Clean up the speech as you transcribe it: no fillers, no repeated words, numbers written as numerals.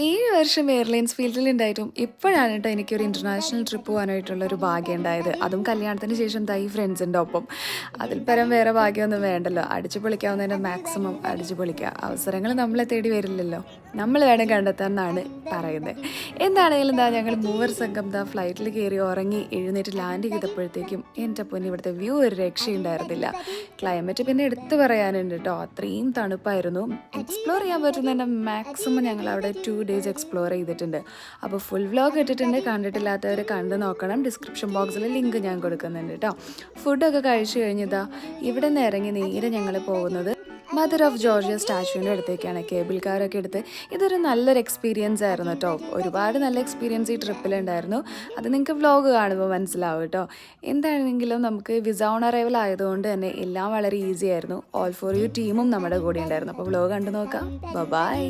7 വർഷം എയർലൈൻസ് ഫീൽഡിലുണ്ടായിട്ടും ഇപ്പോഴാണ് കേട്ടോ എനിക്കൊരു ഇൻ്റർനാഷണൽ ട്രിപ്പ് പോകാനായിട്ടുള്ള ഒരു ഭാഗ്യം ഉണ്ടായത്. അതും കല്യാണത്തിന് ശേഷം ഈ ഫ്രണ്ട്സിൻ്റെ ഒപ്പം. അതിൽ പരം വേറെ ഭാഗ്യമൊന്നും വേണ്ടല്ലോ. അടിച്ചു പൊളിക്കാവുന്നതിൻ്റെ മാക്സിമം അടിച്ചു പൊളിക്കുക. അവസരങ്ങൾ നമ്മളെ തേടി വരില്ലല്ലോ, നമ്മൾ വേണം കണ്ടെത്താൻ എന്നാണ് പറയുന്നത്. എന്താണെങ്കിലും ഞങ്ങൾ മൂവർ സംഘം ഫ്ലൈറ്റിൽ കയറി ഉറങ്ങി എഴുന്നേറ്റ് ലാൻഡ് ചെയ്തപ്പോഴത്തേക്കും എൻ്റെ പൊന്നി ഇവിടുത്തെ വ്യൂ ഒരു രക്ഷയുണ്ടായിരുന്നില്ല. ക്ലൈമറ്റ് പിന്നെ എടുത്തു പറയാനുണ്ട് കേട്ടോ, അത്രയും തണുപ്പായിരുന്നു. എക്സ്പ്ലോർ ചെയ്യാൻ പറ്റുന്നതിൻ്റെ മാക്സിമം ഞങ്ങൾ അവിടെ 2 ഡേയ്സ് എക്സ്പ്ലോർ ചെയ്തിട്ടുണ്ട്. അപ്പോൾ ഫുൾ വ്ലോഗ് ഇട്ടിട്ടുണ്ട്, കണ്ടിട്ടില്ലാത്തവർ കണ്ടു നോക്കണം. ഡിസ്ക്രിപ്ഷൻ ബോക്സിൽ ലിങ്ക് ഞാൻ കൊടുക്കുന്നുണ്ട് കേട്ടോ. ഫുഡൊക്കെ കഴിച്ചു കഴിഞ്ഞതാ ഇവിടെ നിന്ന് ഇറങ്ങി നേരെ ഞങ്ങൾ പോകുന്നത് മദർ ഓഫ് ജോർജിയ സ്റ്റാച്യൂവിൻ്റെ അടുത്തേക്കാണ്. കേബിൾ കാറൊക്കെ എടുത്ത് ഇതൊരു നല്ലൊരു എക്സ്പീരിയൻസ് ആയിരുന്നു കേട്ടോ. ഒരുപാട് നല്ല എക്സ്പീരിയൻസ് ഈ ട്രിപ്പിലുണ്ടായിരുന്നു. അത് നിങ്ങൾക്ക് വ്ലോഗ് കാണുമ്പോൾ മനസ്സിലാവും കേട്ടോ. എന്താണെങ്കിലും നമുക്ക് വിസ ഓൺ അറൈവൽ ആയതുകൊണ്ട് തന്നെ എല്ലാം വളരെ ഈസി ആയിരുന്നു. ഓൾ ഫോർ യു ടീമും നമ്മുടെ കൂടെ ഉണ്ടായിരുന്നു. അപ്പോൾ വ്ലോഗ് കണ്ടു നോക്കാം. ബൈ.